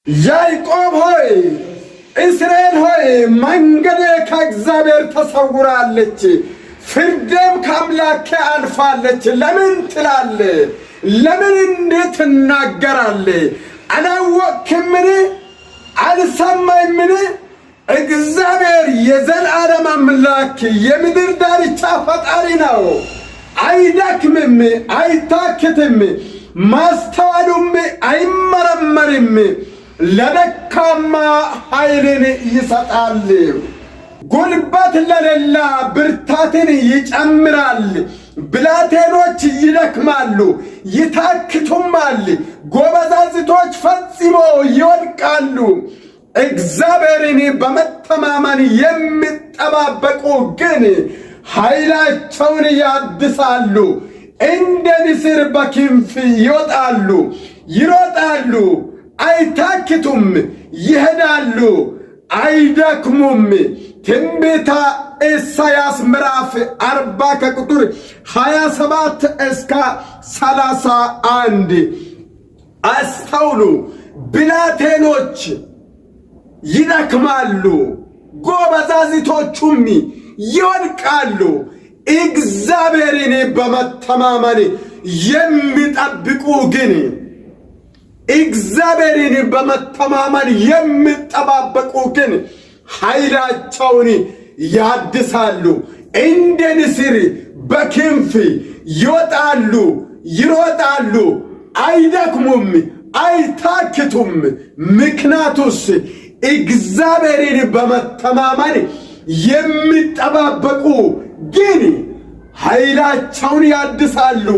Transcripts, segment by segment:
ያዕቆብ ሆይ እስራኤል ሆይ መንገዴ ከእግዚአብሔር ተሰውራለች፣ ፍርዴም ከአምላኬ አልፋለች ለምን ትላለህ? ለምን እንዴት ትናገራለህ? አላወቅህምን? አልሰማህምን? እግዚአብሔር የዘላለም አምላክ የምድር ዳርቻ ፈጣሪ ነው። አይደክምም፣ አይታክትም፣ ማስተዋሉም አይመረመርም። ለደካማ ኃይልን ይሰጣል፣ ጉልበት ለሌላ ብርታትን ይጨምራል። ብላቴኖች ይደክማሉ ይታክቱማል፣ ጎበዛዝቶች ፈጽሞ ይወድቃሉ። እግዚአብሔርን በመተማመን የሚጠባበቁ ግን ኃይላቸውን ያድሳሉ። እንደ ንስር በክንፍ ይወጣሉ፣ ይሮጣሉ፣ አይታክቱም፣ ይሄዳሉ፣ አይደክሙም። ትንቢተ ኢሳይያስ ምዕራፍ 40 ከቁጥር 27 እስከ 31። አስተውሉ። ብላቴኖች ይደክማሉ፣ ጎበዛዝቶቹም ይወድቃሉ። እግዚአብሔርን በመተማመን የሚጠብቁ ግን እግዚአብሔርን በመተማመን የሚጠባበቁ ግን ኃይላቸውን ያድሳሉ። እንደ ንስር በክንፍ ይወጣሉ፣ ይሮጣሉ፣ አይደክሙም፣ አይታክቱም። ምክንያቱስ እግዚአብሔርን በመተማመን የሚጠባበቁ ግን ኃይላቸውን ያድሳሉ።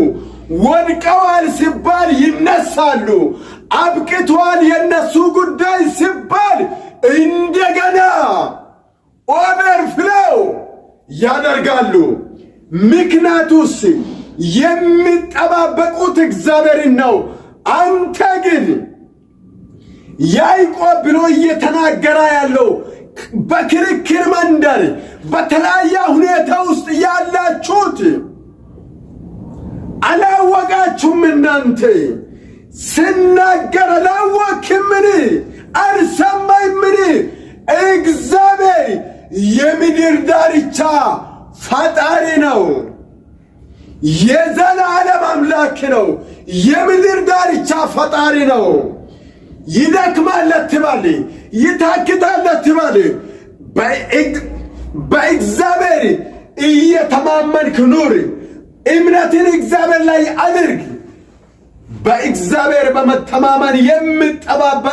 ወድቀዋል ሲባል ይነሳሉ። አብቅቷል የነሱ ጉዳይ ሲባል እንደገና ኦቨርፍሎው ያደርጋሉ። ምክንያቱስ የሚጠባበቁት እግዚአብሔርን ነው። አንተ ግን ያዕቆብ ብሎ እየተናገረ ያለው በክርክር መንደር በተለያየ ሁኔታ ውስጥ ያላችሁት አላወቃችሁም? እናንተ ስናገር አላወቅህምን? አልሰማህምን? እግዚአብሔር የምድር ዳርቻ ፈጣሪ ነው። የዘላለም አምላክ ነው። የምድር ዳርቻ ፈጣሪ ነው። ይደክማል አትበል፣ ይታክታል አትበል። በእግዚአብሔር እየተማመንክ ኑር። እምነትን እግዚአብሔር ላይ አድርግ። በእግዚአብሔር በመተማመን የምጠባበቅ